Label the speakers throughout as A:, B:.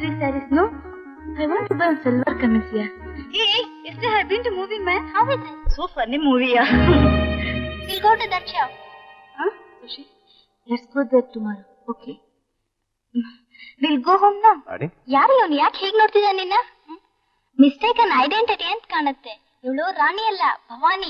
A: these sarees, no? I want to buy a silver kameez, yeah. Hey, yesterday I've been to movie, man. How is it? So funny movie, yeah. We'll go to that shop. Huh? Sushi? Let's go there tomorrow, okay? We'll go home now.
B: Adi?
A: ಯಾರು ಇವನು ಯಾಕೆ ಹೇಗೆ ನೋಡ್ತಿದ್ದ ನಿನ್ನ mistaken identity ಅಂತ ಕಾಣುತ್ತೆ ಇವಳು ರಾಣಿ ಅಲ್ಲ ಭವಾನಿ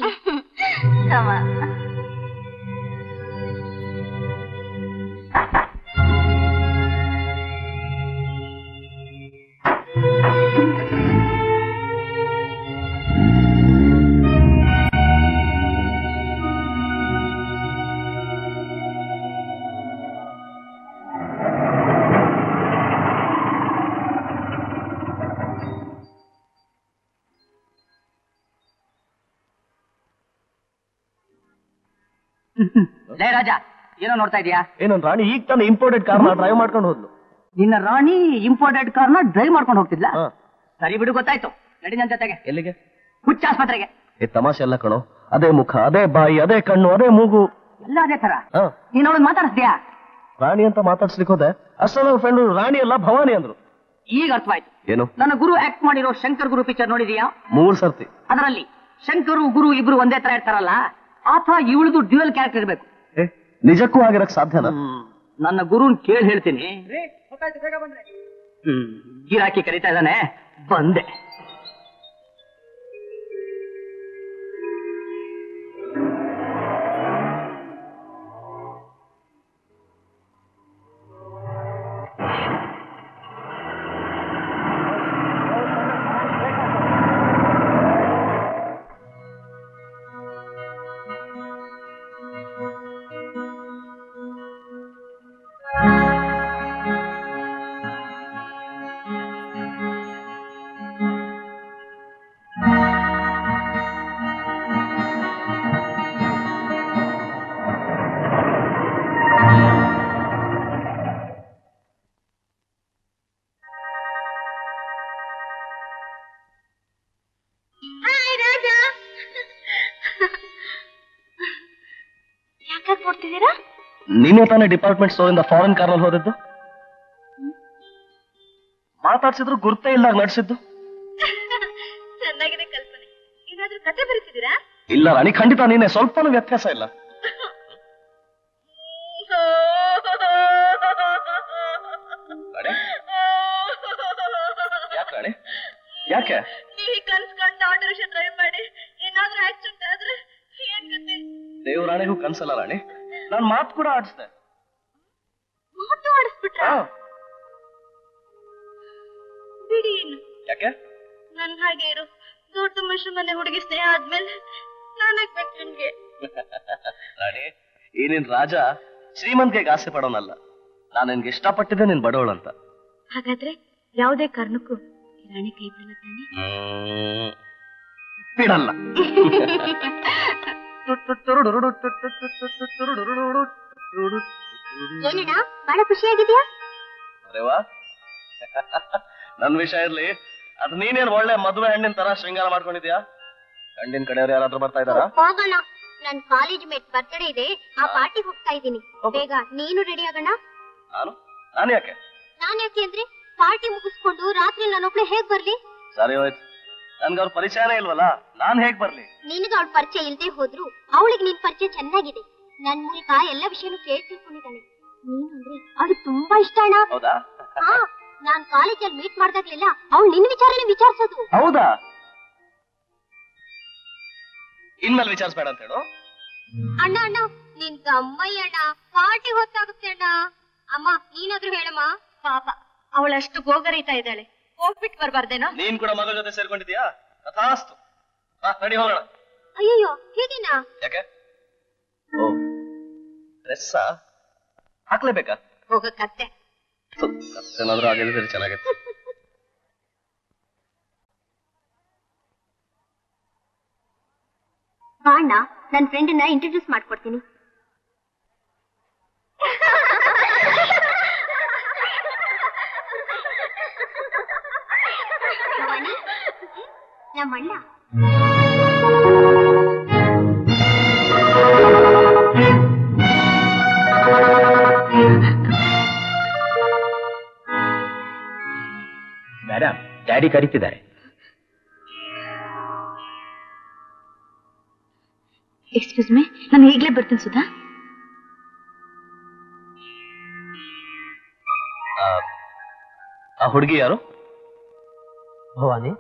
C: ಲೇ ರಾಜ ಏನೋ ನೋಡ್ತಾ ಇದೀಯಾ?
B: ಏನನ್ ರಾಣಿ ಈಗ ತಾನು ಇಂಪೋರ್ಟೆಡ್ ಕಾರ್ನ ಡ್ರೈವ್ ಮಾಡ್ಕೊಂಡು ಹೋದ್ಲು.
C: ನಿನ್ನ ರಾಣಿ ಇಂಪೋರ್ಟೆಡ್ ಕಾರ್ನ ಡ್ರೈವ್ ಮಾಡ್ಕೊಂಡು ಹೋಗ್ತಿದ್ಲಾ? ಸರಿ ಬಿಡು, ಗೊತ್ತಾಯ್ತು. ನಡಿ ನನ್ನ ಜೊತೆಗೆ.
B: ಎಲ್ಲಿಗೆ?
C: ಹುಚ್ಚ ಆಸ್ಪತ್ರೆಗೆ.
B: ತಮಾಷೆ ಎಲ್ಲ ಕಣೋ. ಅದೇ ಮುಖ, ಅದೇ ಬಾಯಿ, ಅದೇ ಕಣ್ಣು, ಅದೇ ಮೂಗು,
C: ಎಲ್ಲ ಅದೇ ತರ. ನೀನ್ ಅವಳನ್ನ ಮಾತಾಡಿಸ್ತೀಯಾ?
B: ರಾಣಿ ಅಂತ ಮಾತಾಡ್ಸ್ಲಿಕ್ಕೆ ಹೋದೆ. ಅಷ್ಟೇ ನನ್ನ ಫ್ರೆಂಡ್ ರಾಣಿ ಅಲ್ಲ ಭವಾನಿ ಅಂದ್ರು.
C: ಈಗ ಅರ್ಥವಾಯ್ತು.
B: ಏನು?
C: ನನ್ನ ಗುರು ಆಕ್ಟ್ ಮಾಡಿರೋ ಶಂಕರ್ ಗುರು ಪಿಕ್ಚರ್ ನೋಡಿದೀಯಾ?
B: 3 ಸರ್ತಿ.
C: ಅದರಲ್ಲಿ ಶಂಕರು ಗುರು ಇಬ್ರು ಒಂದೇ ತರ ಇರ್ತಾರಲ್ಲ, ಆತ ಇವಳದು ಡ್ಯೂಯಲ್ ಕ್ಯಾರೆಕ್ಟರ್ ಇರ್ಬೇಕು.
B: ನಿಜಕ್ಕೂ ಆಗಿರಕ್ ಸಾಧ್ಯನಾ?
C: ನನ್ನ ಗುರುನ್ ಕೇಳಿ ಹೇಳ್ತೀನಿ. ಗಿರಾಕಿ ಕರೀತಾ ಇದ್ದಾನೆ, ಬಂದೆ.
B: ನೀನೇ ತಾನೇ ಡಿಪಾರ್ಟ್ಮೆಂಟ್ ಸ್ಟೋರ್ ಇಂದ ಫಾರಿನ್ ಕಾರ್ನಲ್ಲಿ ಹೋದದ್ದು? ಮಾತಾಡ್ಸಿದ್ರು ಗುರ್ತೇ ಇಲ್ಲ ನಡೆಸಿದ್ದು.
A: ಚೆನ್ನಾಗಿದೆ ಕಲ್ಪನೆ. ಏನಾದ್ರೂ ಕತೆ ಬರೀತಿದ್ದೀರಾ?
B: ಇಲ್ಲ ರಾಣಿ, ಖಂಡಿತ ನೀನೆ, ಸ್ವಲ್ಪನೂ ವ್ಯತ್ಯಾಸ ಇಲ್ಲ. ಯಾಕೆ ರಾಣಿ, ಯಾಕೆ?
A: ಕನ್ಸ್ಕೊಂಡು ಆಟೋ ರಿಕ್ಷಾ ಡ್ರೈವ್ ಮಾಡಿ ಏನಾದ್ರೂ ಆಕ್ಸಿಡೆಂಟ್ ಆದ್ರೆ ಏನ್ ಗತಿ?
B: ದೇವರಾಣಿಗೂ ಕನ್ಸಲ್ಲ ರಾಣಿ, ನಾನ್ ಮಾತು ಕೂಡ ಆಡಿಸ್ದೆ.
A: ಮಾತು ಆಡಿಸ್ಬಿಟ್ರ? ಬಿಡಿ. ಏನು
B: ಯಾಕೆ?
A: ನನ್ ಹಾಗೆ ಇರು, ದೊಡ್ಡ ಮನುಷ್ಯ ಮನೆ ಹುಡುಗಿ ಸ್ನೇಹ ಆದ್ಮೇಲೆ ನಾನಾಗ್ಬೇಕು ನಿಮ್ಗೆ.
B: ರಾಣಿ, ಈ ನಿನ್ ರಾಜ ಶ್ರೀಮಂತಿಗೆ ಆಸೆ ಪಡೋನಲ್ಲ. ನಾನು ನಿನ್ಗೆ ಇಷ್ಟಪಟ್ಟಿದ್ದೆ ನೀನ್ ಬಡವಳಂತ.
A: ಹಾಗಾದ್ರೆ ಯಾವುದೇ ಕಾರಣಕ್ಕೂ ರಾಣಿ ಕೈ ಬಿಡಲ್ಲ ತಾನೆ?
B: ಬಿಡಲ್ಲ.
A: ಏನಣ್ಣ ಬಹಳ ಖುಷಿಯಾಗಿದ್ಯಾ?
B: ಅರೆ ವಾ, ನನ್ ವಿಷಯ ಇರ್ಲಿ, ಅದು ನೀನೇನ್ ಒಳ್ಳೆ ಮದುವೆ ಹೆಣ್ಣಿನ ತರ ಶೃಂಗಾರ ಮಾಡ್ಕೊಂಡಿದ್ಯಾ? ಗಂಡಿನ ಕಡೆಯವ್ರು ಯಾರಾದ್ರೂ ಬರ್ತಾ ಇದಾರಾ?
A: ಹೋಗೋಣ, ನನ್ ಕಾಲೇಜ್ ಮೇಟ್ ಬರ್ತಡೇ ಇದೆ, ಆ ಪಾರ್ಟಿ ಹೋಗ್ತಾ ಇದ್ದೀನಿ. ಬೇಗ ನೀನು ರೆಡಿ ಆಗೋಣ.
B: ನಾನು ಯಾಕೆ
A: ಅಂದ್ರೆ ಪಾರ್ಟಿ ಮುಗಿಸ್ಕೊಂಡು ರಾತ್ರಿ ನಾನೊಬ್ಳೆ ಹೇಗ್ ಬರ್ಲಿ?
B: ಸರಿ ಹೋಯ್ತು, ನನ್ಗೆ ಅವ್ರ ಪರಿಚಯನೇ ಇಲ್ವಲ್ಲ, ನಾನ್ ಹೇಗ್ ಬರ್ಲಿ?
A: ನಿನಗ ಅವ್ಳ ಪರಿಚಯ ಇಲ್ದೇ ಹೋದ್ರು ಅವಳಿಗೆ ನಿನ್ ಪರಿಚಯ ಚೆನ್ನಾಗಿದೆ. ನನ್ ಮೂಲಕ ಎಲ್ಲ ವಿಷಯನೂ ಕೇಳಿ ತಿಳ್ಕೊಂಡಿದ್ದಾನೆ. ನೀನು ಅಂದ್ರೆ ಅವ್ಳಿಗೆ ತುಂಬಾ ಇಷ್ಟ ಅಣ್ಣ.
B: ಹೌದಾ?
A: ನಾನ್ ಕಾಲೇಜಲ್ಲಿ ಮೀಟ್ ಮಾಡ್ದಾಗ್ಲಿಲ್ಲ ಅವ್ಳು ನಿನ್ ವಿಚಾರನೇ ವಿಚಾರಿಸೋದು.
B: ಹೌದಾ? ಇನ್ಮೇಲೆ ವಿಚಾರಿಸ್ಬೇಡ ಅಂತ ಹೇಳು.
A: ಅಣ್ಣ ನಿನ್ ಗಮ್ಮಯ್ಯ ಅಣ್ಣ, ಪಾರ್ಟಿ ಹೊತ್ತಾಗುತ್ತೆ ಅಣ್ಣ. ಅಮ್ಮ ನೀನಾದ್ರೂ ಹೇಳಮ್ಮ. ಪಾಪ ಅವಳಷ್ಟು ಗೋಗರೀತಾ ಇದ್ದಾಳೆ, ಹೋಗ್ಬಿಟ್ಟು ಬರ್ಬಾರ್ದೇನೋ?
B: ನೀನ್ ಕೂಡ ಮಗಳ ಜೊತೆ ಸೇರ್ಕೊಂಡಿದ್ಯಾ? ತಥಾಸ್ತು, ರೆಡಿ ಹೋಗೋಣ.
A: ಅಯ್ಯೋ ಹೇಗೇನಾ?
B: ಯಾಕೆ? ಓ ಡ್ರೆಸ್ ಹಾಕ್ಲೇಬೇಕಾ?
A: ಹೋಗಕ್ಕತ್ತೆ
B: ಏನಾದ್ರೂ ಆಗಿದ್ರೆ ಚೆನ್ನಾಗಿತ್ತು.
A: ಅಣ್ಣ, ನನ್ ಫ್ರೆಂಡ್ ಇಂಟ್ರೊಡ್ಯೂಸ್ ಮಾಡ್ಕೊಡ್ತೀನಿ. ನಮ್ಮಣ್ಣ.
D: ಮೇಡಮ್ ಡ್ಯಾಡಿ ಕರೀತಿದ್ದಾರೆ.
A: ಎಕ್ಸ್ಕ್ಯೂಸ್ ಮೀ, ನಾನು ಈಗಲೇ ಬರ್ತೀನಿ ಸುಧಾ.
B: ಆ ಹುಡುಗಿ ಯಾರು?
D: ಭವಾನಿ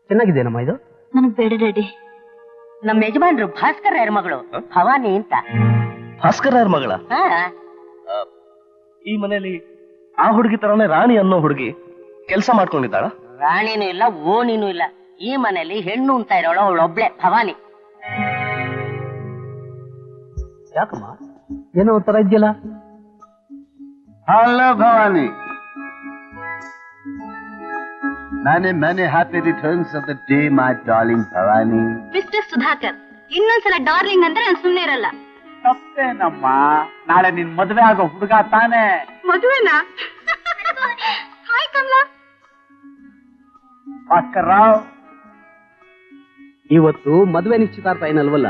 D: ಚೆನ್ನಾಗಿದ್ದೇನಮ್ಮ ಇದು?
A: ನನಗೆ ಬೇಡ ಡ್ಯಾಡಿ.
C: ನಮ್ಮ ಯಜಮಾನ್ರು ಭಾಸ್ಕರ್ ಯಾರ ಮಗಳು ಭವಾನಿ ಅಂತ.
B: ಭಾಸ್ಕರ್ ಯಾರ ಮಗಳ? ಈ ಮನೆಯಲ್ಲಿ ಆ ಹುಡುಗಿ ತರನೇ ರಾಣಿ ಅನ್ನೋ ಹುಡುಗಿ ಕೆಲಸ ಮಾಡ್ಕೊಂಡಿದ್ದಾಳ?
C: ರಾಣಿನೂ ಇಲ್ಲ ಓಣಿನೂ ಇಲ್ಲ. ಈ ಮನೆಯಲ್ಲಿ ಹೆಣ್ಣು ಅಂತ ಇರೋಳು ಅವಳೊಬ್ಳೆ ಭವಾನಿ.
D: ಯಾಕಮ್ಮ ಏನೋ ಒಂಥರ ಇದೆಯಲ್ಲ?
E: Hello, Bhavani. Many happy returns of the day, my darling Bhavani.
A: Mister Sudhakar, ಇನ್ನೊಂದ್ಸಲ ಡಾರ್ಲಿಂಗ್ ಅಂದ್ರೆ ನಾನು ಸುಮ್ಮನೆ ಇರಲ್ಲ.
E: ತಪ್ಪೇನಮ್ಮ, ನಾಳೆ ನಿನ್ ಮದುವೆ ಆಗೋ ಹುಡುಗ ತಾನೇ.
A: ಮದುವೆನಾ? ಹಾಯ್ ಕಮಲಾ.
E: ಭಾಸ್ಕರ್ ರಾವ್,
D: ಇವತ್ತು ಮದುವೆ ನಿಶ್ಚಿತಾರ್ಥ ಏನಲ್ವಲ್ಲ,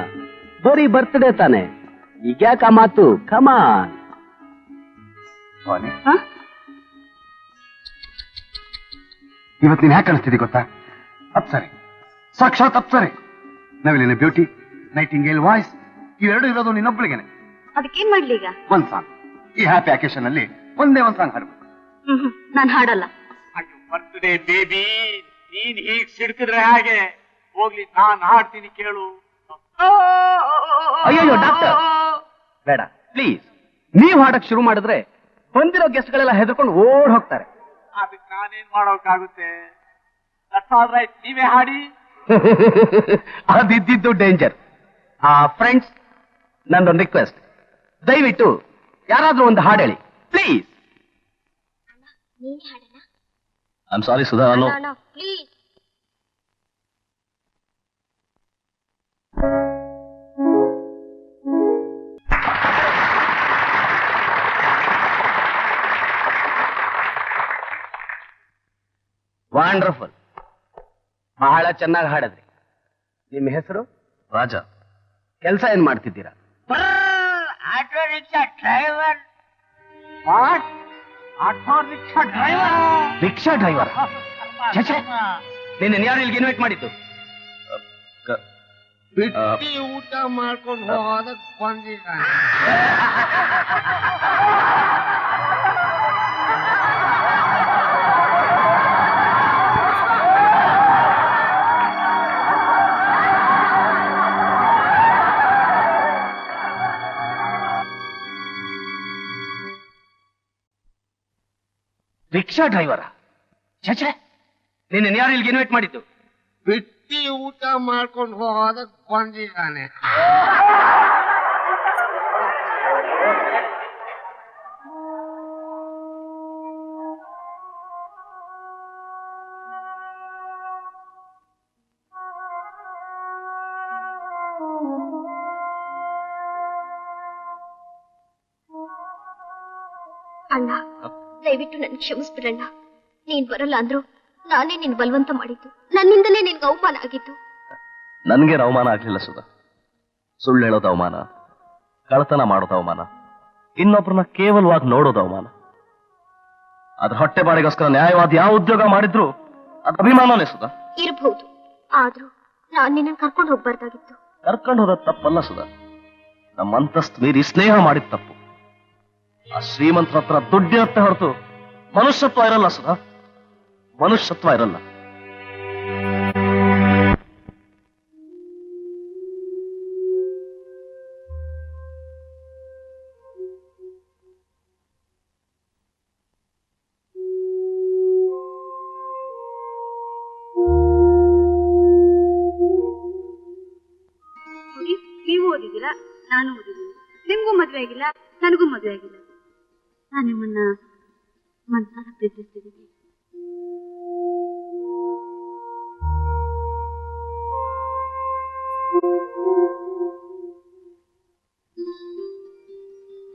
D: ಬರೀ ಬರ್ತ್ಡೇ ತಾನೆ. ಈಗ್ಯಾಕ ಮಾತು? ಕಮಾನ್.
E: ಭವಾನಿ, ಇವತ್ತು ನೀನ್ ಹ್ಯಾಕ್ ಕಾಣಿಸ್ತಿದ್ದಿ ಗೊತ್ತಾ? ಅಪ್ಸರೆ, ಸಾಕ್ಷಾತ್ ಅಪ್ಸರೆ. ನವಿಲಿನ ಬ್ಯೂಟಿ, ನೈಟಿಂಗೇಲ್ ವಾಯ್ಸ್, ಇವೆರಡು ಇರೋದು ನಿನ್ನೊಬ್ಬಳಿಗೆನೆ.
A: ಅದಕ್ಕೇನ್ ಮಾಡ್ಲಿ ಈಗ?
E: ಒಂದ್ ಸಾಂಗ್ ಈ ಹ್ಯಾಪಿ ಅಕೇಶನ್ ಅಲ್ಲಿ ಒಂದೇ ಒಂದ್ ಸಾಂಗ್ ಹಾಡ್ಬೇಕು.
A: ನಾನು ಹಾಡಲ್ಲ.
E: ಬರ್ತ್ಡೇ ಬೇಬಿ, ನೀನ್ ಹೀಗ್ ಸಿಡ್ತಿದ್ರೆ ಹಾಗೆ ಹೋಗ್ಲಿ, ನಾನ್ ಹಾಡ್ತೀನಿ ಕೇಳು.
D: ಅಯ್ಯೋ ಡಾಕ್ಟರ್, ಬೇಡ ಪ್ಲೀಸ್. ನೀವ್ ಹಾಡಕ್ ಶುರು ಮಾಡಿದ್ರೆ ಬಂದಿರೋ ಗೆಸ್ಟ್ಗಳೆಲ್ಲ ಹೆದರ್ಕೊಂಡು ಓಡ್ ಹೋಗ್ತಾರೆ.
E: ಅದಕ್ಕೆ ನಾನೇನ್ ಮಾಡೋಕ್ಕಾಗುತ್ತೆ? ನೀವೇ ಹಾಡಿ.
D: ಅದಿದ್ದು ಡೇಂಜರ್. ಫ್ರೆಂಡ್ಸ್, ನಂದೊಂದು ರಿಕ್ವೆಸ್ಟ್, ದಯವಿಟ್ಟು ಯಾರಾದ್ರೂ ಒಂದು ಹಾಡು ಹೇಳಿ please.
B: I am sorry Sudha, ನಾನು
A: ಪ್ಲೀಸ್.
D: ವಂಡರ್ಫುಲ್, ಬಹಳ ಚೆನ್ನಾಗಿ ಹಾಡಿದ್ರಿ. ನಿಮ್ಮ ಹೆಸರು?
B: ರಾಜ.
D: ಕೆಲಸ ಏನ್ ಮಾಡ್ತಿದ್ದೀರಾ?
C: Auto rickshaw driver. Auto rickshaw driver?
D: Rickshaw driver? ನಿನ್ನ ಯಾರು ಇಲ್ಲಿಗೆ ಇನ್ವೈಟ್ ಮಾಡಿದ್ದು?
C: ಊಟ ಮಾಡ್ಕೊಂಡು ಹೋಗೋದಕ್ಕೆ ಬಂದಿದ್ದಾನೆ.
D: Rickshaw driver? ಛೇ, ನಿನ್ನ ಯಾರು ಇಲ್ಲಿಗೆ ಇನ್ವೈಟ್ ಮಾಡಿದ್ದು?
C: ಬಿಟ್ಟಿ ಊಟ ಮಾಡ್ಕೊಂಡು ಹೋಗೋದಕ್ಕೆ ಬಂದಿದ್ದಾನೆ.
A: ಅಣ್ಣ, ದಯವಿಟ್ಟು ನನ್ ಕ್ಷಮಿಸ್ಬಿಡಣ್ಣ. ನೀನ್ ಬರಲ್ಲ ಅಂದ್ರು ನಾನೇ ನಿನ್ ಬಲವಂತ ಮಾಡಿದ್ದು. ನನ್ನಿಂದಲೇ ನಿನ್ಗೆ ಅವಮಾನ ಆಗಿದ್ದು.
B: ನನ್ಗೆ ಅವಮಾನ ಆಗ್ಲಿಲ್ಲ ಸುಧಾ. ಸುಳ್ಳು ಹೇಳೋದು ಅವಮಾನ, ಕಳತನ ಮಾಡೋದು ಅವಮಾನ, ಇನ್ನೊಬ್ಬರನ್ನ ಕೇವಲವಾಗಿ ನೋಡೋದು ಅವಮಾನ. ಅದ್ರ ಹೊಟ್ಟೆ ಬಾಡಿಗೋಸ್ಕರ ನ್ಯಾಯವಾದ ಯಾವ ಉದ್ಯೋಗ ಮಾಡಿದ್ರು ಅದು ಅಭಿಮಾನನೇ ಸುಧಾ.
A: ಇರಬಹುದು, ಆದ್ರೂ ನಾನ್ ನಿನ್ನ ಕರ್ಕೊಂಡು ಹೋಗ್ಬಾರ್ದಾಗಿತ್ತು.
B: ಕರ್ಕೊಂಡು ಹೋದ ತಪ್ಪಲ್ಲ ಸುಧಾ, ನಮ್ಮ ಅಂತಸ್ತು ಮೀರಿ ಸ್ನೇಹ ಮಾಡಿದ ತಪ್ಪು. ಆ ಶ್ರೀಮಂತರ ಹತ್ರ ದುಡ್ಡಿರುತ್ತೆ ಹೊರತು ಮನುಷ್ಯತ್ವ ಇರಲ್ಲ ಸುಧಾ, ಮನುಷ್ಯತ್ವ ಇರಲ್ಲ.
A: ನೀವು ಓದಿದಿಲ್ಲ, ನಾನು ಓದಿದ್ದೀನಿ. ನಿಮ್ಗೂ ಮದ್ವೆ ಆಗಿಲ್ಲ, ನನಗೂ ಮದ್ವೆ ಆಗಿಲ್ಲ. ನಾನು ನಿಮ್ಮನ್ನ ಮನಸಾರ ಪ್ರೀತಿಸ್ತಿದ್ದೀನಿ.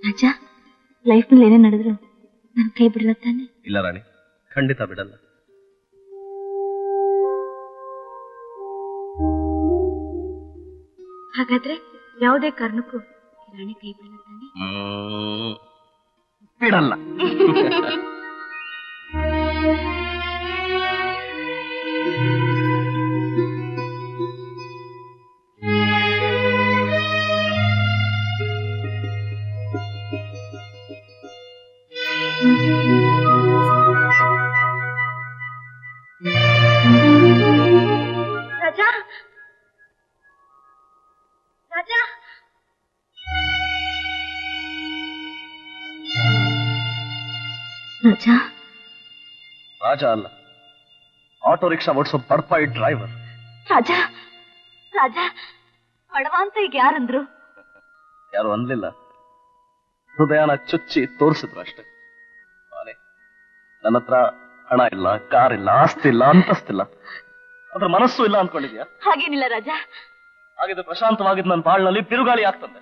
A: ರಾಜ, ಲೈಫ್ ನಲ್ಲಿ ಏನೇ ನಡೆದ್ರು ನನ್ ಕೈ ಬಿಡಲ್ಲ ತಾನೆ?
B: ಇಲ್ಲ ರಾಣಿ, ಖಂಡಿತ ಬಿಡಲ್ಲ.
A: ಹಾಗಾದ್ರೆ ಯಾವುದೇ ಕಾರಣಕ್ಕೂ ರಾಣಿ ಕೈ ಬಿಡಲ್ಲ ತಾನೆ?
B: ಬಿಡಲ್ಲ.
A: ರಾಜ ರಾಜ
B: ರಾಜ ಅಲ್ಲ, ಆಟೋ ರಿಕ್ಷಾ ಓಡಿಸೋ ಬಡಪಾಯಿ ಡ್ರೈವರ್.
A: ರಾಜ ರಾಜ ಬಡವ ಅಂತ ಈಗ ಯಾರಂದ್ರು?
B: ಯಾರು ಅನ್ಲಿಲ್ಲ, ಹೃದಯನ ಚುಚ್ಚಿ ತೋರಿಸಿದ್ರು ಅಷ್ಟೇ. ನನ್ನ ಹತ್ರ ಹಣ ಇಲ್ಲ, ಕಾರ್ ಇಲ್ಲ, ಆಸ್ತಿ ಇಲ್ಲ, ಅಂತಸ್ತಿಲ್ಲ, ಅದ್ರ ಮನಸ್ಸು ಇಲ್ಲ ಅನ್ಕೊಂಡಿದ್ಯಾ?
A: ಹಾಗೇನಿಲ್ಲ ರಾಜ.
B: ಹಾಗಿದ್ರೆ ಪ್ರಶಾಂತವಾಗಿದ್ದು ನನ್ನ ಬಾಳ್ನಲ್ಲಿ ಬಿರುಗಾಳಿ ಆಗ್ತದೆ,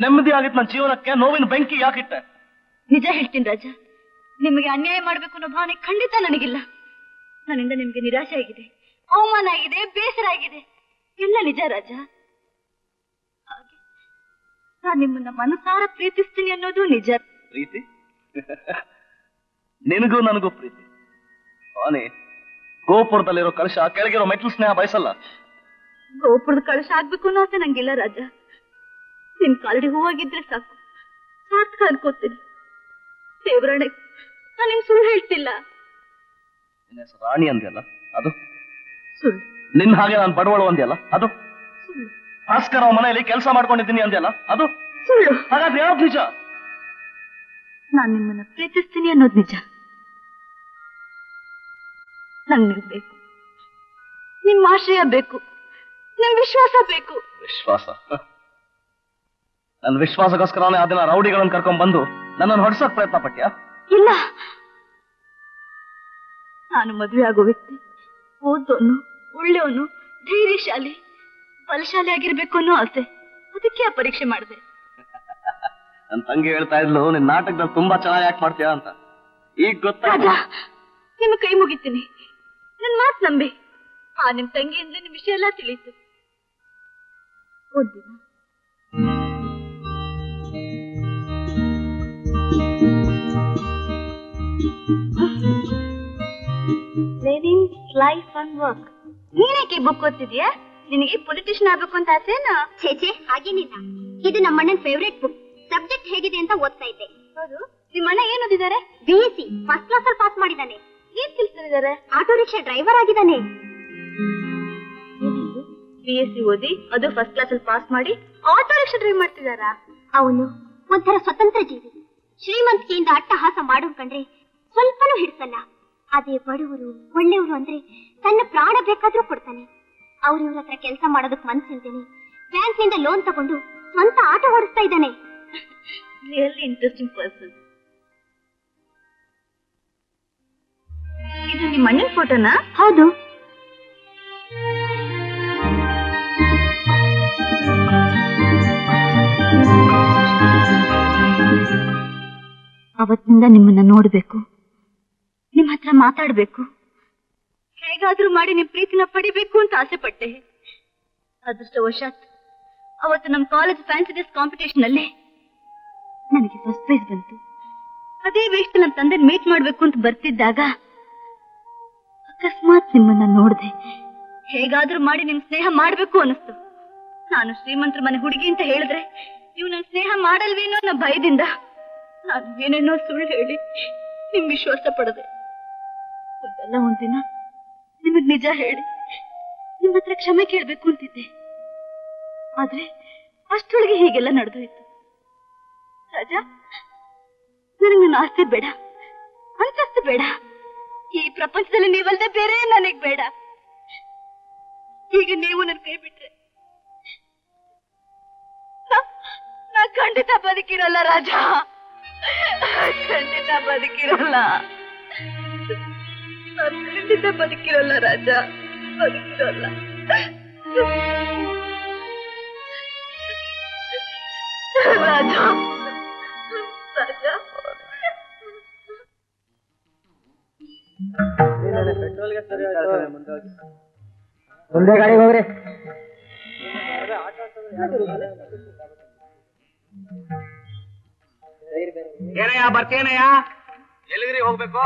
B: ನೆಮ್ಮದಿ ಆಗಿದ್ದು ನನ್ನ ಜೀವನಕ್ಕೆ ನೋವಿನ ಬೆಂಕಿ ಯಾಕಿಟ್ಟೆ?
A: ನಿಜ ಹೇಳ್ತೀನಿ ರಾಜ, ನಿಮಗೆ ಅನ್ಯಾಯ ಮಾಡ್ಬೇಕು ಅನ್ನೋ ಭಾವನೆ ಖಂಡಿತ ನನಗಿಲ್ಲ. ನನ್ನಿಂದ ನಿಮ್ಗೆ ನಿರಾಶೆ ಆಗಿದೆ, ಅವಮಾನ ಆಗಿದೆ, ಬೇಸರ ಆಗಿದೆ, ಎಲ್ಲ ನಿಜ ರಾಜ. ಹಾಗೆ ನಾನು ನಿಮ್ಮನ್ನ ಮನಸಾರ ಪ್ರೀತಿಸ್ತೀನಿ ಅನ್ನೋದು ನಿಜ.
B: ಪ್ರೀತಿ? ನಿನಗೂ ನನಗೂ ಪ್ರೀತಿ. ಆನೆ ಗೋಪುರದಲ್ಲಿರೋ ಕಲಶ ಕೆಳಗಿರೋ ಮೆಟ್ಲು ಸ್ನೇಹ ಬಯಸಲ್ಲ.
A: ಗೋಪುರದ ಕಳಶ ಆಗ್ಬೇಕು ಅನ್ನೋ ಆಸೆ ನಂಗಿಲ್ಲ ರಾಜ. ನಿಮ್ ಕಾಲಡಿ ಹೂವಾಗಿದ್ರೆ ಸಾಕು, ಸಾರ್ಥಕ ಅನ್ಕೋತೀನಿ. ದೇವರಾಣೆ, ನಾನು ನಿಮ್ ಸುಳ್ಳು ಹೇಳ್ತಿಲ್ಲ.
B: ನಿನ್ನ ಹೆಸರು ರಾಣಿ ಅಂದ್ಯಲ್ಲ, ಅದು
A: ಸುಳ್ಳು.
B: ನಿನ್ನ ಹಾಗೆ ನಾನು ಬಡವಳು ಅಂದ್ಯಲ್ಲ, ಅದು
A: ಸುಳ್ಳು.
B: ಭಾಸ್ಕರ ಮನೆಯಲ್ಲಿ ಕೆಲಸ ಮಾಡ್ಕೊಂಡಿದ್ದೀನಿ ಅಂದ್ಯಲ್ಲ, ಅದು
A: ಸುಳ್ಳು.
B: ಹಾಗಾದ್ರೆ ಯಾವ್ದು ನಿಜ?
A: ನಾನು ನಿಮ್ಮನ್ನ ಪ್ರೀತಿಸ್ತೀನಿ ಅನ್ನೋದು ನಿಜ. ನಂಗೆ ಬೇಕು, ನಿಮ್ಮ ಆಶ್ರಯ ಬೇಕು, ನಿಮ್ ವಿಶ್ವಾಸ ಬೇಕು.
B: ವಿಶ್ವಾಸ? ನನ್ನ ವಿಶ್ವಾಸಕ್ಕೋಸ್ಕರನೇ ಆ ದಿನ ರೌಡಿಗಳನ್ನು ಕರ್ಕೊಂಡ್ ಬಂದು ನನ್ನನ್ನು ಹೊಡ್ಸೋಕ್ ಪ್ರಯತ್ನ ಪಟ್ಯಾ?
A: ಇಲ್ಲ, ನಾನು ಮದುವೆ ಆಗೋ ವ್ಯಕ್ತಿ ಓದೋನು, ಒಳ್ಳೆಯವನು, ಧೈರ್ಯಶಾಲಿ, ಬಲಶಾಲಿ ಆಗಿರ್ಬೇಕು ಅನ್ನೋ ಆಸೆ. ಅದಕ್ಕೆ ಆ ಪರೀಕ್ಷೆ ಮಾಡಿದೆ.
B: ನನ್ನ ತಂಗಿ ಹೇಳ್ತಾ ಇದ್ಲು, ನಿನ್ ನಾಟಕದಲ್ಲಿ ತುಂಬಾ ಚೆನ್ನಾಗಿ ಆಕ್ಟ್ ಮಾಡ್ತೀಯಾ ಅಂತ. ಈಗ ಗೊತ್ತಾ?
A: ನಿಮ್ಮ ಕೈ ಮುಗಿತೀನಿ, ನನ್ ಮಾತು ನಂಬಿ. ಆ ನಿಮ್ ತಂಗಿಯಿಂದ ನಿಮ್ ವಿಷಯ ಎಲ್ಲ ತಿಳಿತು. ಒಂದಿನ ಲೈಫ್ ಅಂಡ್ ವರ್ಕ್. ನೀನೇಕೆ ಬುಕ್ ಓದ್ತಿದ್ಯಾ? ನಿನಗೆ ಪೊಲಿಟಿಷಿಯನ್ ಆಗ್ಬೇಕು ಅಂತ ಆಸೆನಾ?
F: ಛೇ ಹಾಗೇನಿಲ್ಲ. ಇದು ನಮ್ಮಣ್ಣನ ಫೇವರೇಟ್ ಬುಕ್. ಸಬ್ಜೆಕ್ಟ್ ಹೇಗಿದೆ ಅಂತ ಓದ್ತಾ ಇದ್ದೆ.
A: ಹೌದು, ನಿಮ್ಮ ಅಣ್ಣ ಏನ್ ಓದಿದ್ದಾರೆ?
F: BSc ಫಸ್ಟ್ ಕ್ಲಾಸ್ ಅಲ್ಲಿ ಪಾಸ್ ಮಾಡಿದಾನೆ.
A: ಏನ್ ತಿಳಿಸಿದ್ದಾರೆ?
F: ಆಟೋ ರಿಕ್ಷಾ ಡ್ರೈವರ್ ಆಗಿದ್ದಾನೆ.
A: BSc ಓದಿ ಅದು ಫಸ್ಟ್ ಕ್ಲಾಸ್ ಅಲ್ಲಿ ಪಾಸ್ ಮಾಡಿ ಆಟೋ ರಿಕ್ಷಾ ಡ್ರೈವ್ ಮಾಡ್ತಿದಾರಾ?
F: ಅವನು ಒಂಥರ ಸ್ವತಂತ್ರ ಜೀವಿ. ಶ್ರೀಮಂತಿಕೆಯಿಂದ ಅಟ್ಟಹಾಸ ಮಾಡೋನ್ ಕಂಡ್ರೆ ಸ್ವಲ್ಪನೂ ಹಿಡಿಸಲ್ಲ. ಅದೇ ಬಡವರು ಒಳ್ಳೆಯವರು ಅಂದ್ರೆ ತನ್ನ ಪ್ರಾಣ ಬೇಕಾದ್ರೂ ಕೊಡ್ತಾನೆ. ಅವ್ರಿವ್ರ ಹತ್ರ ಕೆಲಸ ಮಾಡೋದಕ್ ಮನ್ಸಿಲ್ದೇನೆ ಬ್ಯಾಂಕ್ ನಿಂದ ಲೋನ್ ತಗೊಂಡು ಸ್ವಂತ ಆಟೋ ಓಡಿಸ್ತಾ ಇದ್ದಾನೆ.
A: Really interesting person. ಇದು ನಿಮ್ಮ ಅಣ್ಣನ ಫೋಟೋನಾ?
F: ಹೌದು.
A: ಅವತ್ತಿನಿಂದ ನಿಮ್ಮನ್ನ ನೋಡ್ಬೇಕು, ನಿಮ್ ಹತ್ರ ಮಾತಾಡ್ಬೇಕು, ಹೇಗಾದ್ರೂ ಮಾಡಿ ನಿಮ್ ಪ್ರೀತಿನ ಪಡಿಬೇಕು ಅಂತ ಆಸೆ ಪಟ್ಟೆ. ಅದೃಷ್ಟವಶಾತ್ ಅವತ್ತು ನಮ್ಮ ಕಾಲೇಜ್ ಫ್ಯಾನ್ಸಿ ಡ್ರೆಸ್ ಕಾಂಪಿಟೇಷನ್ ಅಲ್ಲಿ ನನಗೆ ಫಸ್ಟ್ ಪ್ರೈಸ್ ಬಂತು. ಅದೇ ವೇಸ್ಟ್ ನನ್ನ ತಂದೆ ಮೀಟ್ ಮಾಡ್ಬೇಕು ಅಂತ ಬರ್ತಿದ್ದಾಗ ಅಕಸ್ಮಾತ್ ನಿಮ್ಮನ್ನ ನೋಡ್ದೆ. ಹೇಗಾದ್ರೂ ಮಾಡಿ ನಿಮ್ ಸ್ನೇಹ ಮಾಡ್ಬೇಕು ಅನಿಸ್ತು. ನಾನು ಶ್ರೀಮಂತರ ಮನೆ ಹುಡುಗಿ ಅಂತ ಹೇಳಿದ್ರೆ ನೀವು ನನ್ ಸ್ನೇಹ ಮಾಡಲ್ವೇನೋ ಅನ್ನೋ ಭಯದಿಂದ ನಾನು ಏನೇನೋ ಸುಳ್ಳು ಹೇಳಿ ನಿಮ್ ವಿಶ್ವಾಸ ಪಡದೆ. ಒಂದಲ್ಲ ಒಂದಿನ ನಿಮಗ್ ನಿಜ ಹೇಳಿ ನಿಮ್ಮ ಹತ್ರ ಕ್ಷಮೆ ಕೇಳ್ಬೇಕು ಅಂತಿದ್ದೆ. ಆದ್ರೆ ಅಷ್ಟೊಳಗೆ ಹೀಗೆಲ್ಲ ನಡೆದೋಯ್ತು. ರಾಜ, ನನಗೆ ನನ್ನ ಆಸ್ತಿ ಬೇಡ, ಅಂತಸ್ತು ಬೇಡ, ಈ ಪ್ರಪಂಚದಲ್ಲಿ ನೀವಲ್ದೆ ಬೇರೆ ನನಗ್ ಬೇಡ. ಈಗ ನೀವು ನನ್ನ ಕೈ ಬಿಟ್ರೆ ನಾ ಖಂಡಿತ ಬದುಕಿರಲ್ಲ ರಾಜ, ಖಂಡಿತ ಬದುಕಿರಲ್ಲ, ಖಂಡಿತ ಬದುಕಿರಲ್ಲ ರಾಜ, ಬದುಕಿರಲ್ಲ. ರಾಜ, ರಾಜ,
C: ಮುಂದೆ ಗಾಡಿ ಹೋಗ್ರಿ. ಏನಯ್ಯ ಬರ್ತೇನಯ್ಯ?
D: ಎಲ್ಲಿಗ್ರಿ ಹೋಗ್ಬೇಕು?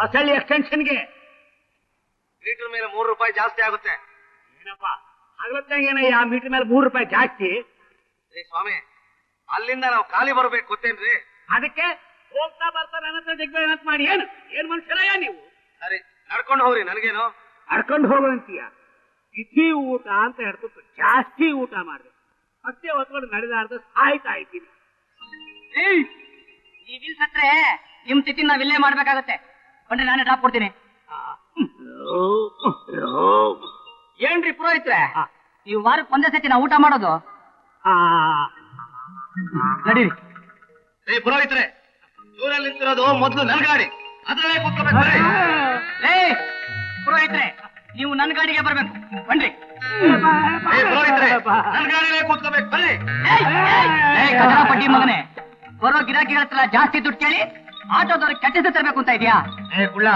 C: ಅಸಲಿ ಎಕ್ಸ್ಟೆನ್ಷನ್ಗೆ
D: ಮೀಟರ್ ಮೇಲೆ ₹3 ಜಾಸ್ತಿ ಆಗುತ್ತೆ.
C: ಏನಪ್ಪ ಆಗ್ಲತ್ತಂಗೇನಯ್ಯ? ಮೀಟರ್ ಮೇಲೆ ₹3 ಜಾಸ್ತಿ.
D: ಸ್ವಾಮಿ, ಅಲ್ಲಿಂದ ನಾವು ಖಾಲಿ ಬರ್ಬೇಕು ಗೊತ್ತೇನ್ರಿ?
C: ಅದಕ್ಕೆ ಹೋಗ್ತಾ ಬರ್ತಾ ನನ್ನ ಹತ್ರ ಜಗ್ಬೇನಂತ ಮಾಡಿ ಏನ್ ಮನುಷ್ಯರಯ್ಯ ನೀವು?
D: ಸರಿ, ನಡ್ಕೊಂಡು ಹೋಗ್ರಿ, ನನಗೇನು.
C: ಅಡ್ಕೊಂಡು ಹೋಗೋದಂತೀಯ?
G: ಇತಿ ಊಟ ಅಂತ ಹೇಳ್ಬಿಟ್ಟು ಜಾಸ್ತಿ ಊಟ ಮಾಡಿದೆ. ಮತ್ತೆ ಹೊತ್ಕೊಂಡು ನಡೆದಾಡ್ದು ಸಾಯ್ತಾ ಇದ್ದೀನಿ.
C: ನೀವಿಲ್ ಸತ್ರೆ ನಿಮ್ ತಿಥಿ ನಾವ್ ಇಲ್ಲೇ ಮಾಡ್ಬೇಕಾಗತ್ತೆ. ಬಂದ್ರೆ ನಾನೇ ಡ್ರಾಪ್ ಕೊಡ್ತೀನಿ. ಏನ್ರಿ ಪುರೋಹಿತ್ರೆ, ನೀವು ವಾರಕ್ಕೆ ಒಂದೇ ಸತಿ ನಾವು ಊಟ ಮಾಡೋದು? ನಡೀರಿ.
B: ಪುರೋಹಿತ್ರೆ, ದೂರಲ್ಲಿ ನಿಂತಿರೋದು ಮೊದಲು ನನ್ನ ಗಾಡಿ, ಅದ್ರಲ್ಲೇ ಕೂತ್ಕೋಬೇಕು.
C: ಪುರೋಹಿತ್ರೆ, ನೀವು ನನ್ನ ಗಾಡಿಗೆ ಬರ್ಬೇಕು. ಬನ್ರಿ.
B: ಪುರೋಹಿತ್ರೆ, ನನ್ನ ಗಾಡಿಲೇ ಕೂತ್ಕೋಬೇಕು, ಬರ್ರಿ.
C: ಪಟ್ಟಿ ಮಗನೇ, ಬರೋ ಗಿರಾಕಿಗಳ ಹತ್ರ ಜಾಸ್ತಿ ದುಡ್ಡು ಕೇಳಿ ಆಟೋದವ್ರಿಗೆ ಕೆಟ್ಟ ತರಬೇಕು ಅಂತ ಇದೆಯಾ?
B: ಕುಳ್ಳ,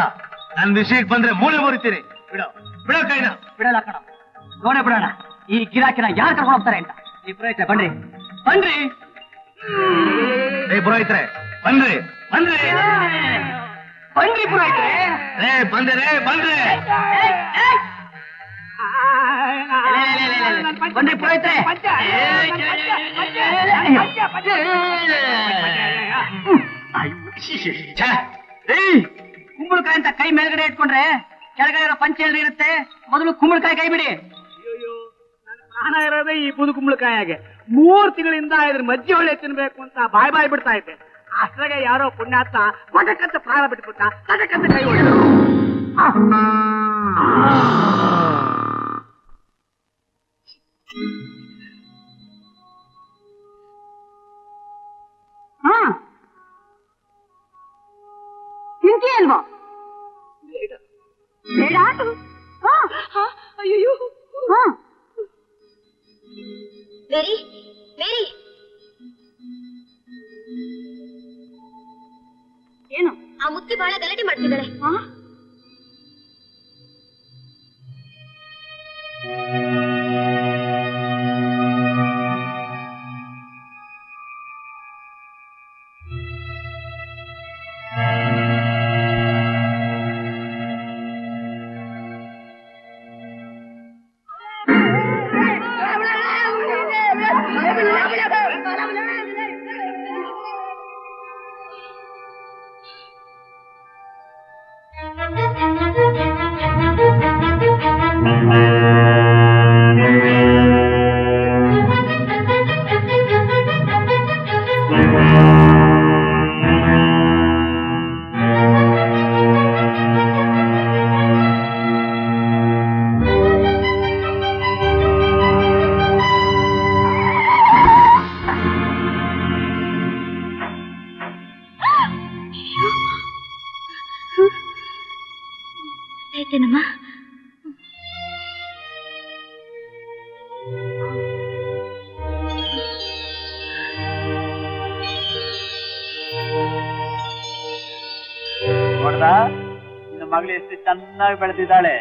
B: ನನ್ ವಿಷಯಕ್ಕೆ ಬಂದ್ರೆ ಮೂಳೆ ಮುರಿತೀರಿ. ಬಿಡೋ ಕೈನ.
C: ಬಿಡಲ್ಲ ಕಣ, ನೋಡೇ ಬಿಡೋಣ ಈ ಗಿರಾಕಿನ ಯಾರು ಕರ್ಕೊಂಡು ಹೋಗ್ತಾರೆ ಅಂತ. ಈ ಪುರೋಹಿತ್ರೆ ಬನ್ರಿ, ಬನ್ರಿ.
B: ಪುರೋಹಿತ್ರೆ, ಬನ್ರಿ ಬನ್ರಿ
C: ಬನ್ರಿ ಪುರೋಹಿತ್ರೆ.
B: ಬಂದ್ರೆ ಬಂದ್ರೆ
C: ಬನ್ರಿ ಪುರೋಹಿತ್ರೆ. ಕುಂಬಳಕಾಯಿ ಅಂತ ಕೈ ಮೇಲ್ಗಡೆ ಇಟ್ಕೊಂಡ್ರೆ ಕೆಳಗಡೆ ಪಂಚೆ ಎಲ್ರಿ ಇರುತ್ತೆ. ಮೊದಲು ಕುಂಬಳಕಾಯಿ ಕೈ ಬಿಡಿ.
G: ಅಯ್ಯೋ, ನನ್ನ ಪ್ರಾಣ ಇರೋದೇ ಈ ಬುದು ಕುಂಬಳಕಾಯಾಗೆ. 3 ತಿಂಗಳಿಂದ ಇದ್ರ ಮಜ್ಜಿ ಹೊಳೆ ತಿನ್ಬೇಕು ಅಂತ ಬಾಯ್ ಬಿಡ್ತಾ ಇದ್ದೆ. ಅಷ್ಟಾಗೆ ಯಾರೋ ಪುಣ್ಯಾತ್ಮ ಪಟಕಂತ ಪ್ರಾಣ ಬಿಟ್ಬಿಟ್ಟ, ಪಟಕಂತ ಕೈ ಹೊಡೆದು.
C: ತಿಂತಿ ಅಲ್ವಾ? ಬೇಡ.
F: ಅಯ್ಯೋ ಮೇರಿ ಮೇರಿ, ಏನು ಆ ಮುತ್ತಿ ಬಹಳ ಗಲಾಟೆ ಮಾಡ್ತಿದ್ದಾಳೆ. ಆಯ್ತೇನಮ್ಮ?
G: ನೋಡ್ದ, ನಿನ್ನ ಮಗಳು ಎಷ್ಟು ಚೆನ್ನಾಗಿ ಬೆಳೆದಿದ್ದಾಳೆ.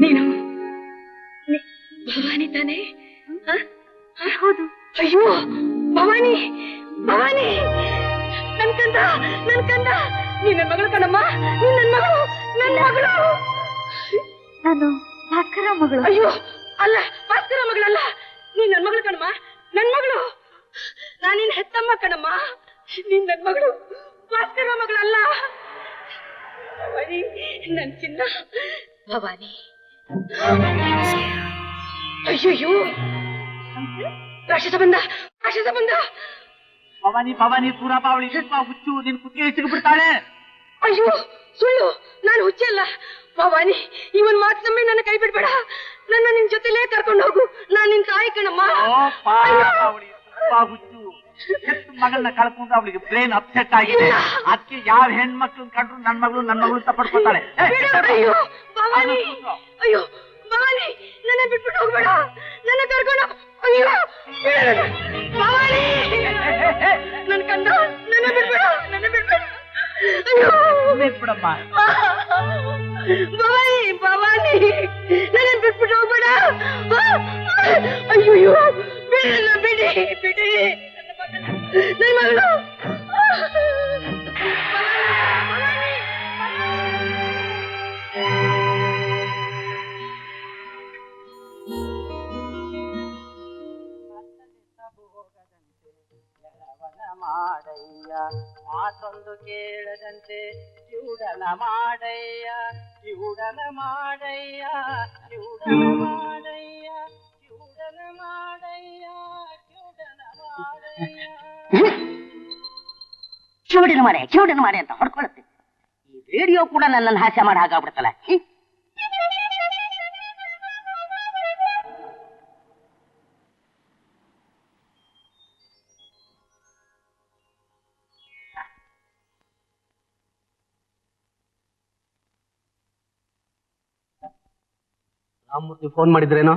A: ನೀನು ಭವಾನಿ ತಾನೇ? ಹೌದು. ಅಯ್ಯೋ ಭವಾನಿ, ಭವಾನಿ ನನ್ ಕಂದ, ನನ್ ಕಂದ, ನೀನ್ ನನ್ ಮಗಳು ಕಣಮ್ಮ, ನೀನ್ ನನ್ ಮಗಳು, ನನ್ ಮಗಳು. ನಾನು ಭಾಸ್ಕರ ಮಗಳು. ಅಯ್ಯೋ ಅಲ್ಲ, ಭಾಸ್ಕರ ಮಗಳಲ್ಲ, ನೀನ್ ನನ್ ಮಗಳು ಕಣಮ್ಮ, ನನ್ ಮಗಳು. ನಾನಿನ್ ಹೆತ್ತಮ್ಮ ಕಣಮ್ಮ, ನೀನ್ ನನ್ ಮಗಳು, ಭಾಸ್ಕರ ಮಗಳಲ್ಲ. ಭವಾನಿ ನನ್ ಚಿನ್ನ, ಭವಾನಿ. ಅಯ್ಯಯ್ಯೋ, ರಾಕ್ಷಸ ಬಂದ, ರಾಕ್ಷಸ ಬಂದ.
G: ಭವಾನಿ ಭವಾನಿ ಸೂರಪಾವಳಿ ಸ್ವಲ್ಪ ಹುಚ್ಚು, ನಿನ್ ಕುತ್ತಿಗೆ ಸಿಗ್ಬಿಡ್ತಾಳೆ.
A: ಅಯ್ಯೋ ಸುಳ್ಳು, ನಾನು ಹುಚ್ಚಲ್ಲ. ಭವಾನಿ, ಇವನ್ ಮಾತು ನಂಬಿ ನನ್ನ ಕೈ ಬಿಡ್ಬೇಡ, ನನ್ನ ನಿನ್ ಜೊತೆಲೇ ಕರ್ಕೊಂಡು ಹೋಗು, ನಾನ್ ನಿನ್ ತಾಯಿ ಕಣಮ್ಮ.
G: ಅವಳಿ ತುಂಬಾ ಹುಚ್ಚು, ಮಗಳನ್ನ ಕಳ್ಕೊಂಡು ಅವಳಿಗೆ ಬ್ರೈನ್ ಅಪ್ಸೆಟ್ ಆಗಿದೆ. ಅದಕ್ಕೆ ಯಾವ ಹೆಣ್ಮಕ್ಳು ಕಂಡ್ರು ನನ್ ಮಗಳು ಅಂತ ಪಡ್ಕೊತಾಳೆ.
A: ಅಯ್ಯೋ ಭವಾನಿ, ಅಯ್ಯೋ ಭವಾನಿ, ನನ್ನ ಬಿಟ್ಬಿಟ್ಟು ಹೋಗ್ಬೇಡ, ನನ್ನ ಕರ್ಕೊಂಡು. ಅಯ್ಯೋ ಭವಾನಿ, ನನ್ ಕಂದ, ನನ್ನ ಬಿಟ್ಬೇಡ, ನನ್ನ ಬಿಟ್ಬೇಡ. ಅಯ್ಯೋ
G: ಬಿಡಮ್ಮ.
A: ಭವಾನಿ, ಭವಾನಿ, ನನ್ನ ಬಿಟ್ಬಿಟ್ಟು ಹೋಗ್ಬೇಡ. ಅಯ್ಯೋ ಬಿಡಲ್ಲ, ಬಿಡಿ ಬಿಡಿ ನನ್ನ ಮಗಳು. ಭವಾನಿ,
G: ಮಾಡಯ್ಯ ಕಿವುಡನ ಮಾಡಯ್ಯ ಕಿವುಡನ ಮಾಡಯ್ಯ ಕಿವುಡನ ಮಾಡಯ್ಯ ಕಿವುಡನ ಮಾಡಯ್ಯ.
C: ಕಿವುಡನ ಮಾಡೆ ಅಂತ ಹೊಡ್ಕೊಳುತ್ತೆ. ಈ ರೇಡಿಯೋ ಕೂಡ ನನ್ನನ್ನು ಹಾಸ್ಯ ಮಾಡಿ ಹಾಗಾಗ್ಬಿಡ್ತಲ್ಲ.
D: ರಾಮಮೂರ್ತಿ ಫೋನ್ ಮಾಡಿದ್ರೇನೋ?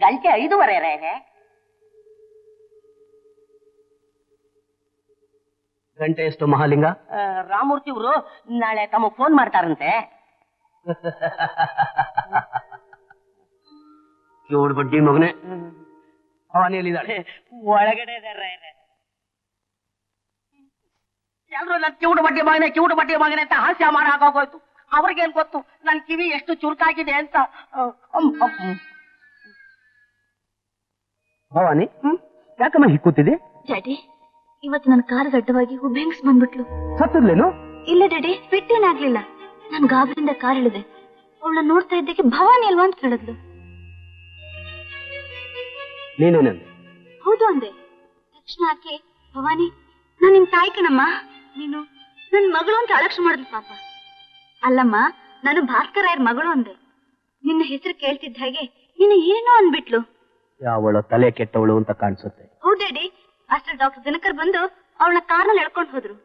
C: ಗಂಟೆ 5:30
D: ಗಂಟೆ ಎಷ್ಟು ಮಹಾಲಿಂಗ?
C: ರಾಮಮೂರ್ತಿ ಅವರು ನಾಳೆ ತಮ್ಮ ಫೋನ್ ಮಾಡ್ತಾರಂತೆ.
D: ಇವಳು ಬಡ್ಡಿ ಮಗನೇ. ಅವನೇಲಿದ್ದಾಳೆ
C: ಒಳಗಡೆ ಎಲ್ರು ನನ್ ಕಿವುಡು ಬಡ್ಡಿ ಮಗನೆ ಅಂತ ಹಾಸ್ಯ ಮಾಡಿ ಹಾಕೋಗೋಯ್ತು. ಅವ್ರಿಗೇನ್ ಗೊತ್ತು ನನ್ ಕಿವಿ ಎಷ್ಟು ಚುರುಕಾಗಿದೆ ಅಂತ.
D: ಭವಾನಿ, ಯಾಕಮ್ಮ ಹಿಕ್ಕುತ್ತಿದೆ?
A: ಡ್ಯಾಡಿ, ಇವತ್ತು ನನ್ನ ಕಾರ್ ಗಡ್ಡವಾಗಿ ಹುಬ್ಬೆಂಗ್ಸ್ ಬಂದ್ಬಿಟ್ಲು.
D: ಸತ್ತಿರ್ಲೇನು?
A: ಇಲ್ಲ ಡ್ಯಾಡಿ, ಬಿಟ್ಟೇನಾಗ್ಲಿಲ್ಲ. ನನ್ ಗಾಬರಿಯಿಂದ ಕಾರ್ ಇಳಿದೆ. ಅವಳನ್ನ ನೋಡ್ತಾ ಇದ್ದಕ್ಕೆ ಭವಾನಿ ಅಲ್ವಾ ಅಂತ ಕೇಳಿದ್ಲು.
D: ನೀನೇನಂದೆ?
A: ಹೌದು ಅಂದೆ. ತಕ್ಷಣ ಆಕೆ, ಭವಾನಿ ನಾನ್ ನಿಮ್ ತಾಯಿ ಕಣಮ್ಮ, ನೀನು ನನ್ ಮಗಳು ಅಂತ ಅಲಕ್ಷ ಮಾಡಿದ್ಲು ಪಾಪ. ಅಲ್ಲಮ್ಮ, ನಾನು ಭಾಸ್ಕರಾಯರ್ ಮಗಳು ಅಂದೆ. ನಿನ್ನ ಹೆಸರು ಕೇಳ್ತಿದ್ದ ಹಾಗೆ ನಿನ್ನ ಏನೇನೋ ಅಂದ್ಬಿಟ್ಲು.
D: ಯಾವಳ ತಲೆ ಕೆಟ್ಟವಳು ಅಂತ ಕಾಣಿಸುತ್ತೆ.
A: ಹೌದು ಡ್ಯಾಡಿ, ಅಷ್ಟೇ ಡಾಕ್ಟರ್ ದಿನಕರ್ ಬಂದು ಅವಳನ್ನ ಕಾರ್ನಲ್ಲಿ ಎಳ್ಕೊಂಡು ಹೋದ್ರು.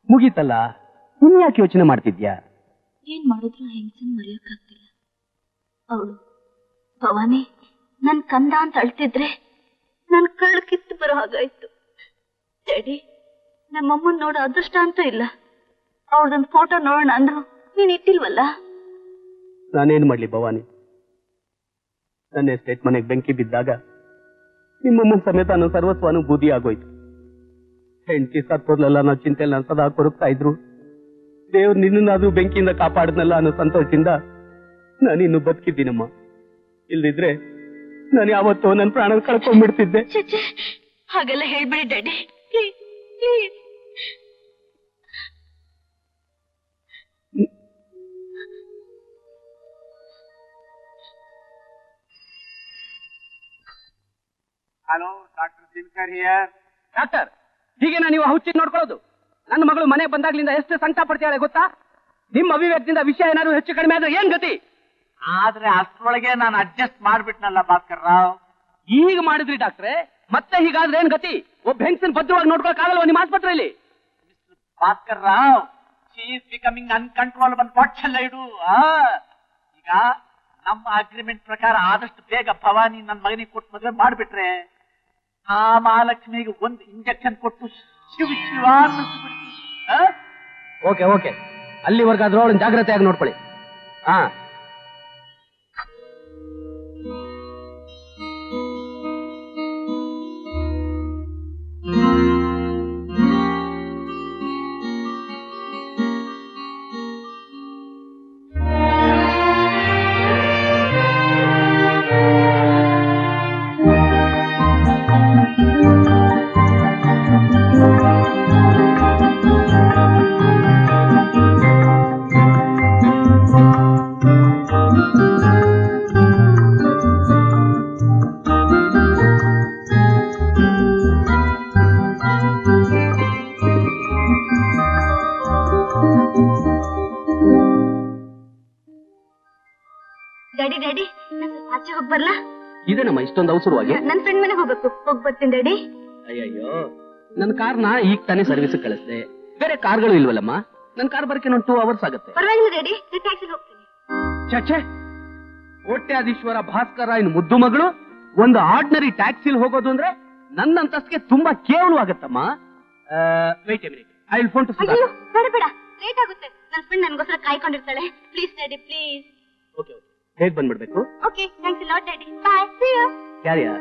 D: ಮುಗೀತಲ್ಲ, ಇನ್ಯಾಕೆ ಯೋಚನೆ ಮಾಡ್ತಿದ್ಯಾ?
A: ಏನ್ ಮಾಡಿದ್ರು ಹೆಂಗಸನ್ ಮರೆಯೋಕ್ಕಾಗ್ತಿಲ್ಲ. ಅವಳು ಭವಾನಿ ನನ್ ಕಂದ ಅಂತ ಅಳ್ತಿದ್ರೆ ನನ್ ಕಳ್ಳು ಕಿತ್ತು ಬರೋ ಹಾಗಾಯ್ತು. ಡ್ಯಾಡಿ, ನಮ್ಮಮ್ಮನ್ ನೋಡೋ ಅದೃಷ್ಟ ಅಂತೂ ಇಲ್ಲ. ಅವಳದೊಂದು ಫೋಟೋ ನೋಡೋಣ ಅಂದ್ರು ನೀನ್ ಇಟ್ಟಿಲ್ವಲ್ಲ.
D: ನಾನೇನ್ ಮಾಡ್ಲಿ ಭವಾನಿ? ನನ್ನ ಎಸ್ಟೇಟ್ ಮನೆಗೆ ಬೆಂಕಿ ಬಿದ್ದಾಗ ನಿಮ್ಮಮ್ಮನ ಸಮೇತ ನನ್ನ ಸರ್ವಸ್ವನು ಬೂದಿ ಆಗೋಯ್ತು. ಹೆಂಡತಿ ಸತ್ತೋದ್ಲೆಲ್ಲ ನಾವು ಚಿಂತೆಲ್ಲ ನಾನು ಸದಾ ಕೊರಗ್ತಾ ಇದ್ರು. ದೇವ್ರು ನಿನ್ನಾದ್ರೂ ಬೆಂಕಿಯಿಂದ ಕಾಪಾಡಿದ್ನಲ್ಲ ಅನ್ನೋ ಸಂತೋಷದಿಂದ ನಾನಿನ್ನು ಬದುಕಿದ್ದೀನಮ್ಮ. ಇಲ್ದಿದ್ರೆ ನಾನು ಯಾವತ್ತೋ ನನ್ನ ಪ್ರಾಣ ಕಳ್ಕೊಂಡ್ಬಿಡ್ತಿದ್ದೆ.
A: ಹಾಗೆಲ್ಲ ಹೇಳ್ಬೇಡಿ daddy, please please.
G: Hello, doctor Dinakar here.
D: Doctor, ಹೀಗೆ ನೀವು ಹುಚ್ಚಿ ನೋಡ್ಕೊಳ್ಳೋದು? ನನ್ನ ಮಗಳು ಮನೆ ಬಂದಾಗ್ಲಿಂದ ಎಷ್ಟು ಸಂಕಟ ಪಡ್ತಾಳೆ ಗೊತ್ತಾ? ನಿಮ್ಮ ಅವಿವೇಕದಿಂದ ವಿಷಯ ಏನಾದ್ರು ಹೆಚ್ಚು ಕಡಿಮೆ ಆದ್ರೆ ಏನ್ ಗತಿ?
G: ಆದ್ರೆ ಅಷ್ಟ್ರೊಳಗೆ ನಾನು ಅಡ್ಜಸ್ಟ್ ಮಾಡ್ಬಿಟ್ನಲ್ಲ ಭಾಸ್ಕರ್ ರಾವ್.
D: ಈಗ ಮಾಡಿದ್ರಿ ಡಾಕ್ಟ್ರೆ, ಮತ್ತೆ ಹೀಗಾದ್ರೆ ಏನ್ ಗತಿ? ಒಬ್ಬ ಹೆಂಗಸನ್ ಭದ್ರವಾಗಿ ನೋಡ್ಕೊಳಕ್ಕಾಗಲ್ವ ನಿಮ್ಮ ಆಸ್ಪತ್ರೆಯಲ್ಲಿ?
G: Bhaskar Rao, she is becoming uncontrollable. What shall I do? ಈಗ ನಮ್ಮ ಅಗ್ರಿಮೆಂಟ್ ಪ್ರಕಾರ ಆದಷ್ಟು ಬೇಗ ಭವಾನಿ ನನ್ನ ಮಗನಿಗೆ ಕೊಟ್ಟು ಮದುವೆ ಮಾಡ್ಬಿಟ್ರೆ ಆ ಮಹಾಲಕ್ಷ್ಮಿಗೆ ಒಂದು ಇಂಜೆಕ್ಷನ್ ಕೊಟ್ಟು ಶಿವ ಶಿವ ಅನ್ನಿಸ್ಬಿಡ್ತೀನಿ.
D: ಓಕೆ ಓಕೆ, ಅಲ್ಲಿವರೆಗಾದ್ರೂ ಅವಳನ್ನ ಜಾಗ್ರತೆಯಾಗಿ ನೋಡ್ಕೊಳ್ಳಿ. ಹಾ,
A: ಡ್ಯಾಡಿ ಡ್ಯಾಡಿ, ನಾನು ಸ್ವಲ್ಪ ಆಚೆ ಹೋಗಿ ಬರ್ಲಾ?
D: ಇದೇನಮ್ಮ ಇಷ್ಟೊಂದು ಅವಸರವಾಗಿ?
A: ನನ್ ಫ್ರೆಂಡ್ ಮನೆಗೆ ಹೋಗ್ಬೇಕು, ಹೋಗಿ ಬರ್ತೀನಿ ಡ್ಯಾಡಿ.
D: ಅಯ್ಯಯ್ಯೋ, ನನ್ನ ಕಾರ್ನ ಈಗ ತಾನೇ ಸರ್ವಿಸ್ ಕಳಿಸ್ದೆ. ಬೇರೆ ಕಾರ್ಗಳು ಇಲ್ವಲ್ಲಮ್ಮ? ನನ್ನ ಕಾರ್ ಬರಕ್ಕೆ 2 ಅವರ್ಸ್ ಆಗುತ್ತೆ.
A: ಪರವಾಗಿಲ್ಲ ಡ್ಯಾಡಿ, ನಾನು ಟ್ಯಾಕ್ಸಿಗೆ ಹೋಗ್ತೀನಿ.
D: ಚಚೆ, ಕೋಟ್ಯಾಧೀಶ್ವರ ಭಾಸ್ಕರ ಇನ್ ಮುದ್ದು ಮಗಳು ಒಂದು ಆರ್ಡಿನರಿ ಟ್ಯಾಕ್ಸಿಲ್ ಹೋಗೋದು ಅಂದ್ರೆ ನನ್ನ ಅಂತಸ್ತಿಗೆ ತುಂಬಾ ಕೇವಲವಾಗತ್ತಮ್ಮ. Wait a minute, I will phone to Sudha.
A: ಅಯ್ಯೋ ಬೇಡ ಬೇಡ, ಲೇಟ್ ಆಗುತ್ತೆ. ನನ್ನ ಫ್ರೆಂಡ್ ನನಗೋಸ್ಕರ ಕಾಯ್ಕೊಂಡಿರ್ತಾಳೆ. Please daddy, please.
D: Okay okay, ಹೇಗ್ ಬಂದ್ಬಿಡ್ಬೇಕು?
A: Okay, thanks a lot daddy. Bye, see you.
D: ಕ್ಯಾರಿಯಾ.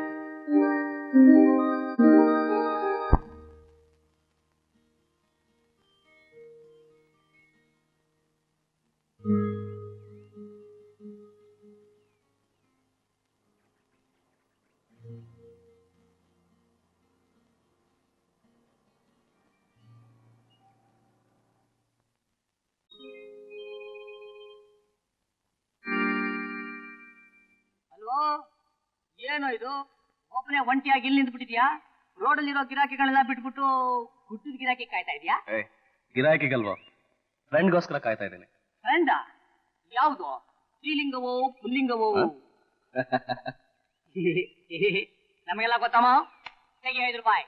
C: ಏನೋ ಇದು ಒಬ್ಬನೇ ಒಂಟಿಯಾಗಿ ಇಲ್ಲಿ ನಿಂತ್ಬಿಟ್ಟಿದ್ಯಾ? ರೋಡಲ್ಲಿರೋ ಗಿರಾಕಿಗಳೆಲ್ಲ ಬಿಟ್ಬಿಟ್ಟು ಗುಡ್ಡದ ಗಿರಾಕಿ ಕಾಯ್ತಾ ಇದೀಯಾ?
B: ಗಿರಾಕಿಗಲ್ವಾ, ಫ್ರೆಂಡ್ಗೋಸ್ಕರ ಕಾಯ್ತಾ ಇದ್ದೀನಿ.
C: ಫ್ರೆಂಡ? ಯಾವುದು? ಸ್ತ್ರೀಲಿಂಗವೋ ಪುಲ್ಲಿಂಗವೋ? ನಮಗೆಲ್ಲ ಗೊತ್ತಮ್ಮ. ತೆಗೆ 5 ರೂಪಾಯಿ.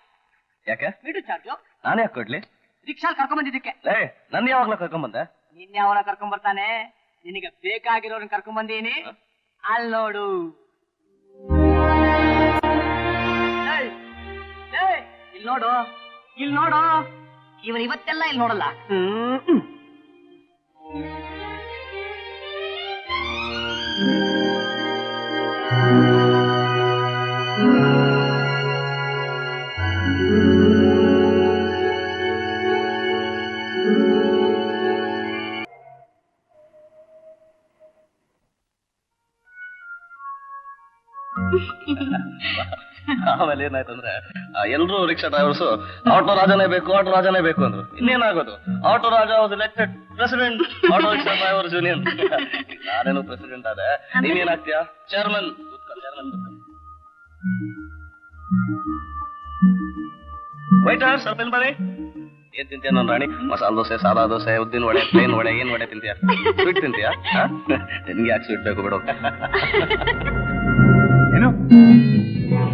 B: ಯಾಕೆ?
C: Meter charge.
B: ನಾನೇ ಯಾಕೆ ಕೊಡ್ಲಿ?
C: ರಿಕ್ಷಾ ಕರ್ಕೊಂಡ್ ಬಂದಿದ್ದಕ್ಕೆ.
B: ನನ್ನ ಯಾವಾಗ್ಲೂ ಕರ್ಕೊಂಬಂದೆ?
C: ನಿನ್ನೆ ಅವನ ಕರ್ಕೊಂಡ್ ಬರ್ತಾನೆ. ನಿನಗೆ ಬೇಕಾಗಿರೋರನ್ನ ಕರ್ಕೊಂಡ್ ಬಂದೀನಿ, ಅಲ್ಲಿ ನೋಡು. ಇಲ್ಲಿ ನೋಡು, ಇಲ್ಲಿ ನೋಡು. ಇವನ್ ಇವತ್ತೆಲ್ಲ ಇಲ್ಲಿ ನೋಡಲ್ಲ.
B: ಆಮೇಲೆ ಏನಾಯ್ತಂದ್ರೆ ಎಲ್ರು ರಿಕ್ಷಾ ಡ್ರೈವರ್ಸ್ ಆಟೋ ರಾಜನೇ ಬೇಕು, ಆಟೋ ರಾಜನೇ ಬೇಕು ಅಂದ್ರು. ಇನ್ನೇನಾಗೋದು, auto Raja was elected president auto rickshaw drivers union. ನಾನೇನು ಪ್ರೆಸಿಡೆಂಟ್ ಆದೆ, ನೀನೇನಾಗ್ತೀಯಾ? ಚೇರ್ಮನ್. ವೈಟರ್ ಸ್ವಲ್ಪ ಇಲ್ಲಿ ಬನ್ನಿ. ಏನ್ ತಿಂತೀಯ ನನ್ನ ರಾಣಿ? ಮಸಾಲ ದೋಸೆ, ಸಾದಾ ದೋಸೆ, ಉದ್ದಿನ ವಡೆ, ಪ್ಲೇನ್ ವಡೆ, ಏನ್ ವಡೆ ತಿಂತೀಯ? ಸ್ವೀಟ್ ತಿಂತೀಯಾ? ನಿನ್ಗೆ ಯಾಕೆ ಸ್ವೀಟ್ ಬೇಕು ಬಿಡು.
E: ಏನು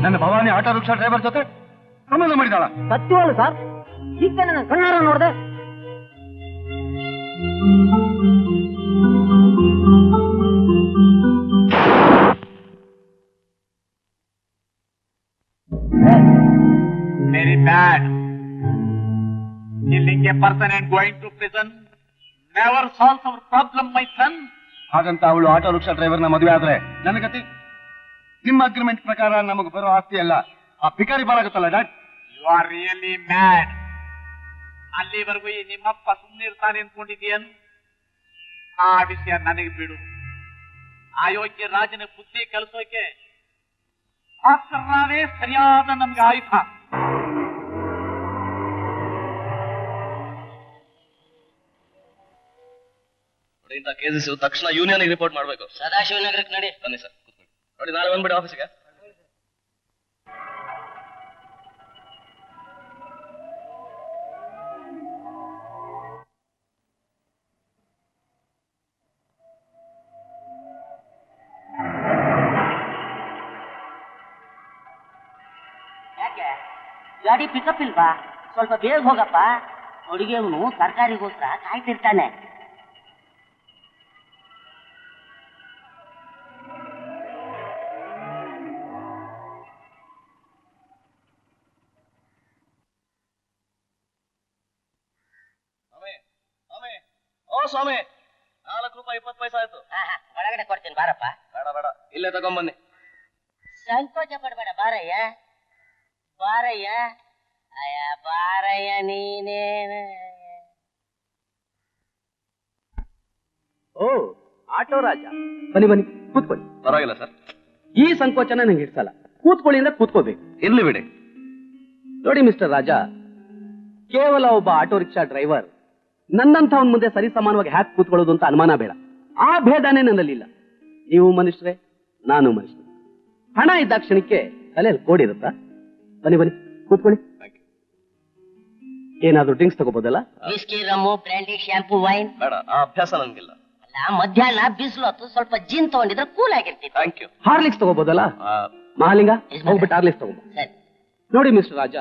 E: ನನ್ನ ಭವಾನಿ ಆಟೋ ರಿಕ್ಷಾ ಡ್ರೈವರ್ ಜೊತೆ ಸಂಬಂಧ ಮಾಡಿದಾಳ?
C: ಸತ್ಯವಲ್ಲ ಸರ್, ಈಗ ನನ್ನ ಕಣ್ಣಾರ ನೋಡ್ದೆ.
G: Very bad. Killing a person and going to prison never solves our problem, my son.
E: ಹಾಗಂತ ಅವಳು ಆಟೋ ರಿಕ್ಷಾ ಡ್ರೈವರ್ನ ಮದುವೆ ಆದ್ರೆ ನನ್ನ ಗತಿ? ನಿಮ್ಮ ಅಗ್ರಿಮೆಂಟ್ ಪ್ರಕಾರ ನಮಗೆ ಬರೋ ಆಸ್ತಿ ಎಲ್ಲ ಆ ಪಿಕಾರಿ ಬಾಳಾಗುತ್ತಲ್ಲ dad.
G: You are really mad. ಅಲ್ಲಿವರೆಗೂ ಈ ನಿಮ್ಮಪ್ಪ ಸುಮ್ಮನಿರ್ತಾನೆ ಅನ್ಕೊಂಡಿದ್ದೀಯನ್? ಆ ವಿಷಯ ನನಗೆ ಬಿಡು. ಅಯೋಗ್ಯ ರಾಜನ ಬುದ್ಧಿ ಕಲಿಸೋಕೆ ಶಾಸ್ತ್ರವೇ ಸರಿಯಾದ ನಮ್ಗೆ ಆಯುಧ.
B: ಇಂಥ ಕೇಸಸ್ ತಕ್ಷಣ ಯೂನಿಯನ್ ರಿಪೋರ್ಟ್ ಮಾಡ್ಬೇಕು.
C: ಸದಾಶಿವನಗರಕ್ಕೆ ನಡಿ.
B: ಬನ್ನಿ ಸರ್, ನೋಡಿ ನಾಳೆ ಬಂದ್ಬಿಡಿ ಆಫೀಸ್ಗೆ.
C: ಯಾಕೆ ಗಾಡಿ ಪಿಕಪ್ ಇಲ್ವಾ? ಸ್ವಲ್ಪ ಬೇಗ ಹೋಗಪ್ಪ. ಹುಡುಗಿಯವನು ಸರ್ಕಾರಿಗೋಸ್ಕರ ಕಾಯ್ತಿರ್ತಾನೆ.
B: ಓ ಸ್ವಾಮಿ, 4 ರೂಪಾಯಿ 20 ಪೈಸೆ ಆಯ್ತು.
C: ಒಳಗಡೆ ಕೊಡ್ತೀನಿ ಬಾರಪ್ಪ.
B: ಬೇಡ ಬೇಡ, ಇಲ್ಲೇ ತಗೊಂಬನ್ನಿ.
C: ಸಂಕೋಚ ಪಡ್ಬೇಡ, ಬಾರಯ್ಯ ಬಾರಯ್ಯ. ಅಯ್ಯ ಬಾರಯ್ಯ ನೀನೇನ.
D: ಓ ಆಟೋ ರಾಜ, ಬನ್ನಿ ಬನ್ನಿ ಕೂತ್ಕೊಳ್ಳಿ.
B: ಪರವಾಗಿಲ್ಲ ಸರ್,
D: ಈ ಸಂಕೋಚನ ನಂಗೆ ಹಿಡ್ಸಲ್ಲ. ಕೂತ್ಕೊಳ್ಳಿ ಅಂದ್ರೆ ಕೂತ್ಕೋಬೇಕು.
B: ಇರ್ಲಿ ಬಿಡಿ.
D: ನೋಡಿ ಮಿಸ್ಟರ್ ರಾಜ, ಕೇವಲ ಒಬ್ಬ ಆಟೋ ರಿಕ್ಷಾ ಡ್ರೈವರ್ ನನ್ನಂಥವನ್ ಮುಂದೆ ಸರಿ ಸಮಾನವಾಗಿ ಹ್ಯಾಕ್ ಕೂತ್ಕೊಳ್ಳೋದು ಅಂತ ಅನುಮಾನ ಬೇಡ. ಆ ಭೇದನೇ ನನ್ನಲ್ಲಿಲ್ಲ. ನೀವು ಮನುಷ್ಯರೇ, ನಾನು ಮನುಷ್ಯ. ಹಣ ಇದ್ದ ಕ್ಷಣಕ್ಕೆ ತಲೆಯಲ್ಲಿ ಕೋಡಿರುತ್ತಾ? ಬನ್ನಿ ಬನ್ನಿ ಕೂತ್ಕೊಳ್ಳಿ. ಏನಾದ್ರೂ ಡ್ರಿಂಕ್ಸ್ ತಗೋಬೋದಲ್ಲ?
C: Whisky, rum, brandy, shampoo, wine?
B: ಬೇಡ, ಆ ಅಭ್ಯಾಸ ನನ್ಗಿಲ್ಲ.
C: ಅಲ್ಲ, ಮಧ್ಯಾಹ್ನ ಬಿಸಿಲು ಹೊತ್ತು ಸ್ವಲ್ಪ ಜಿನ್ ತಗೊಂಡಿದ್ರೆ ಕೂಲ್ ಆಗಿರ್ತಿತ್ತು.
B: Thank you.
D: ಹಾರ್ಲಿಕ್ಸ್ ತಗೋಬೋದಲ್ಲ? ಮಹಾಲಿಂಗ, ಹೋಗ್ಬಿಟ್ಟು ಹಾರ್ಲಿಕ್ಸ್ ತಗೊಂಬ.
C: ಸರಿ.
D: ನೋಡಿ ಮಿಸ್ಟರ್ ರಾಜ,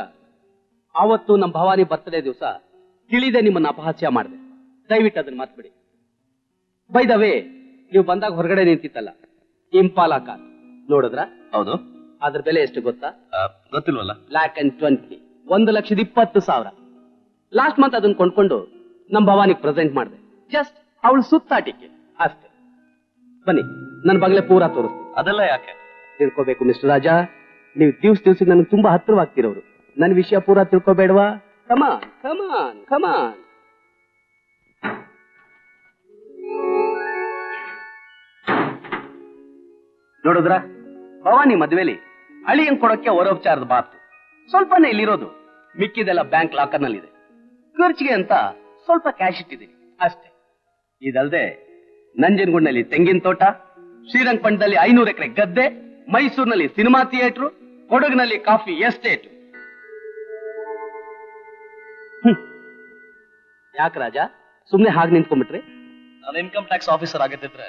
D: ಅವತ್ತು ನಮ್ಮ ಭವಾನಿ ಬರ್ತ್ಡೇ ದಿವಸ ತಿಳಿದೆ ನಿಮ್ಮನ್ನ ಅಪಹಾಸ್ಯ ಮಾಡಿದೆ. ದಯವಿಟ್ಟು ಅದನ್ನ ಮರ್ತ್ಬಿಡಿ. ಬೈ ದ ವೇ, ನೀವು ಬಂದಾಗ ಹೊರಗಡೆ ನಿಂತಿತ್ತಲ್ಲ ಇಂಪಾಲಾ ಕಾರ್, ನೋಡಿದ್ರ?
B: ಹೌದು.
D: ಅದ್ರ ಬೆಲೆ ಎಷ್ಟು ಗೊತ್ತಾ?
B: ಗೊತ್ತಿಲ್ವಲ್ಲ.
D: $1,20,000, 1,20,000. ಲಾಸ್ಟ್ ಮಂತ್ ಅದನ್ನ ಕೊಂಡ್ಕೊಂಡು ನಮ್ ಭವಾನಿಗೆ ಪ್ರೆಸೆಂಟ್ ಮಾಡಿದೆ. ಜಸ್ಟ್ ಅವಳು ಸುತ್ತಾಟಿಕೆ ಅಷ್ಟೇ. ಬನ್ನಿ, ನನ್ನ ಬಗ್ಲೆ ಪೂರಾ ತೋರಿಸ್ತೀನಿ.
B: ಅದೆಲ್ಲ ಯಾಕೆ?
D: ತಿಳ್ಕೋಬೇಕು ಮಿಸ್ಟರ್ ರಾಜ, ನೀವು ದಿವ್ಸಕ್ಕೆ ನನಗೆ ತುಂಬಾ ಹತ್ತಿರವಾಗ್ತಿರೋರು. ನನ್ನ ವಿಷಯ ಪೂರಾ ತಿಳ್ಕೋಬೇಡವಾ? ಕಮಾನ್ ಕಮಾನ್ ಕಮಾನ್. ನೋಡಿದ್ರ, ಭವಾನಿ ಮದ್ವೆಲಿ ಅಳಿಯಂಗ್ ಕೊಡೋಕೆ ವರೋಪಚಾರದ ಬಾತು ಸ್ವಲ್ಪನೇ ಇಲ್ಲಿರೋದು. ಮಿಕ್ಕಿದೆಲ್ಲ ಬ್ಯಾಂಕ್ ಲಾಕರ್ ನಲ್ಲಿದೆ. ಖರ್ಚಿಗೆ ಅಂತ ಸ್ವಲ್ಪ ಕ್ಯಾಶ್ ಇಟ್ಟಿದ್ದೀನಿ ಅಷ್ಟೇ. ಇದಲ್ದೆ ನಂಜನಗೂಡಿನಲ್ಲಿ ತೆಂಗಿನ ತೋಟ, ಶ್ರೀರಂಗಪಟ್ಟಣದಲ್ಲಿ 500 ಎಕರೆ ಗದ್ದೆ, ಮೈಸೂರಿನಲ್ಲಿ ಸಿನಿಮಾ ಥಿಯೇಟ್ರು, ಕೊಡಗಿನಲ್ಲಿ ಕಾಫಿ ಎಸ್ಟೇಟ್. ಯಾಕೆ ರಾಜ ಸುಮ್ನೆ ಹಾಗೆ ನಿಂತ್ಕೊಂಡ್ಬಿಟ್ರಿ?
B: ನಾನು ಇನ್ಕಮ್ ಟ್ಯಾಕ್ಸ್ ಆಫೀಸರ್ ಆಗಿದ್ದಿದ್ರೆ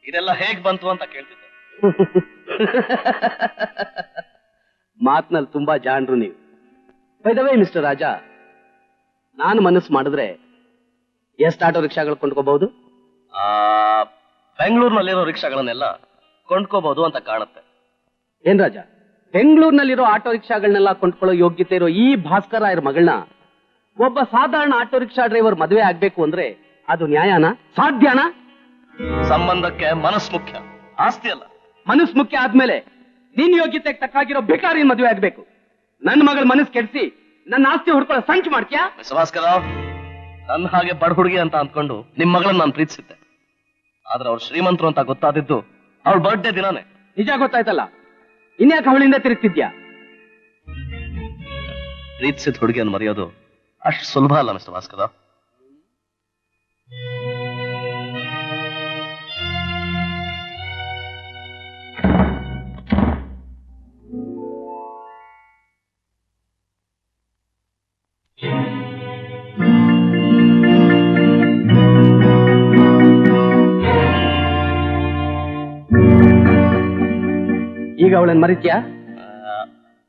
B: ಇದೆಲ್ಲ ಹೇಗ್ ಬಂತು ಅಂತ ಕೇಳ್ತಿದ್ದೆ.
D: ಮಾತ್ನಲ್ಲಿ ತುಂಬಾ ಜಾಣರು ನೀವು. ಬೈದವೇ ಮಿಸ್ಟರ್ ರಾಜ, ನಾನು ಮನಸ್ಸು ಮಾಡಿದ್ರೆ ಎಷ್ಟು ಆಟೋ ರಿಕ್ಷಾಗಳು ಕೊಂಡ್ಕೋಬಹುದು?
B: ಬೆಂಗಳೂರಿನಲ್ಲಿರೋ ರಿಕ್ಷಾಗಳನ್ನೆಲ್ಲ ಕೊಂಡ್ಕೋಬಹುದು ಅಂತ ಕಾಣುತ್ತೆ.
D: ಏನ್ ರಾಜ, ಬೆಂಗಳೂರಿನಲ್ಲಿರೋ ಆಟೋ ರಿಕ್ಷಾಗಳನ್ನೆಲ್ಲ ಕೊಂಡ್ಕೊಳ್ಳೋ ಯೋಗ್ಯತೆ ಇರೋ ಈ ಭಾಸ್ಕರ ರಾಯರ ಮಗಳನ್ನ ಒಬ್ಬ ಸಾಧಾರಣ ಆಟೋ ರಿಕ್ಷಾ ಡ್ರೈವರ್ ಮದುವೆ ಆಗ್ಬೇಕು ಅಂದ್ರೆ ಅದು ನ್ಯಾಯನಾ? ಸಾಧ್ಯನಾ?
B: ಸಂಬಂಧಕ್ಕೆ ಮನಸ್ಸು ಮುಖ್ಯ, ಆಸ್ತಿ ಅಲ್ಲ.
D: ಮನಸ್ಸು ಮುಖ್ಯ ಆದ್ಮೇಲೆ ನಿನ್ ಯೋಗ್ಯತೆಗೆ ತಕ್ಕಾಗಿರೋ ಭಿಕಾರಿನ ಮದುವೆ ಆಗ್ಬೇಕು. ನನ್ನ ಮಗಳ ಮನಸ್ಸು ಕೆಡಿಸಿ ನನ್ನ ಆಸ್ತಿ ಹುಡ್ಕೊಳ್ಳೋ ಸಂಚು ಮಾಡ್ತೀಯಾ?
B: ಮಿಸ್ಟರ್ ಭಾಸ್ಕರ, ನನ್ನ ಹಾಗೆ ಬಡ ಹುಡುಗಿ ಅಂತ ಅಂದ್ಕೊಂಡು ನಿಮ್ ಮಗಳನ್ನ ನಾನು ಪ್ರೀತಿಸಿದ್ದೆ. ಆದ್ರೆ ಅವ್ರು ಶ್ರೀಮಂತರು ಅಂತ ಗೊತ್ತಾದಿದ್ದು ಅವಳ ಬರ್ಡೇ ದಿನಾನೇ.
D: ನಿಜ ಗೊತ್ತಾಯ್ತಲ್ಲ, ಇನ್ಯಾಕೆ ಅವಳಿಂದ ತಿರುಗ್ತಿದ್ಯಾ?
B: ಪ್ರೀತಿಸಿದ ಹುಡುಗಿಯನ್ನು ಮರೆಯೋದು ಅಷ್ಟು ಸುಲಭ ಅಲ್ಲ ಮಿಸ್ಟರ್ ಭಾಸ್ಕರ.
D: ಈಗ ಅವಳನ್ನ ಮರಿತ್ಯಾ?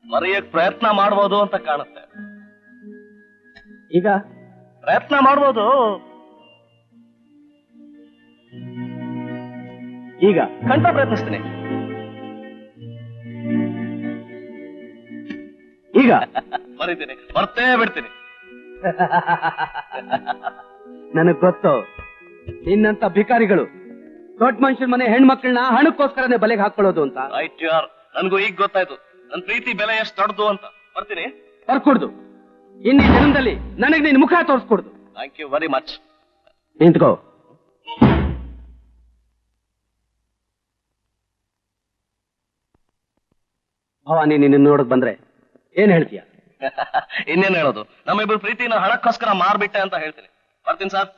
B: ಮರೆಯಕ್ ಪ್ರಯತ್ನ ಮಾಡ್ಬೋದು ಅಂತ ಕಾಣುತ್ತೆ.
D: ಈಗ
B: ಪ್ರಯತ್ನ ಮಾಡ್ಬೋದು.
D: ಈಗ
B: ಖಂಡಿತ ಪ್ರಯತ್ನಿಸ್ತೀನಿ.
D: ಈಗ
B: ಮರಿತೀನಿ, ಮರ್ತೇ ಬಿಡ್ತೀನಿ.
D: ನನಗ್ ಗೊತ್ತು, ನಿನ್ನಂತ ಭಿಕಾರಿಗಳು ದೊಡ್ಡ ಮನುಷ್ಯನ ಮನೆ ಹೆಣ್ಮಕ್ಳನ್ನ ಹಣಕ್ಕೋಸ್ಕರನೇ ಬಲೆಗೆ ಹಾಕೊಳ್ಳೋದು ಅಂತ.
B: Right you are. ನನ್ಗೂ ಈಗ ಗೊತ್ತಾಯ್ತು ನನ್ ಪ್ರೀತಿ ಬೆಲೆ ಎಷ್ಟು ದೊಡ್ಡದು ಅಂತ. ಬರ್ತೀನಿ.
D: ಬರ್ಕೊಡ್ದು. ಇನ್ನೀ ಜನ್ಮದಲ್ಲಿ ನನಗೆ ನಿನ್ ಮುಖ ತೋರಿಸ್ಕೊಡ್ದು.
B: Thank you very much.
D: ನಿಂತ್ಕೋ. ಭವಾನಿ ನಿನ್ನ ನೋಡಕ್ ಬಂದ್ರೆ ಏನ್ ಹೇಳ್ತೀಯ?
B: ಇನ್ನೇನ್ ಹೇಳೋದು, ನಮ್ಮಿಬ್ರು ಪ್ರೀತಿನ ಹಣಕ್ಕೋಸ್ಕರ ಮಾರ್ಬಿಟ್ಟೆ ಅಂತ ಹೇಳ್ತೀನಿ. ಬರ್ತೀನಿ ಸರ್.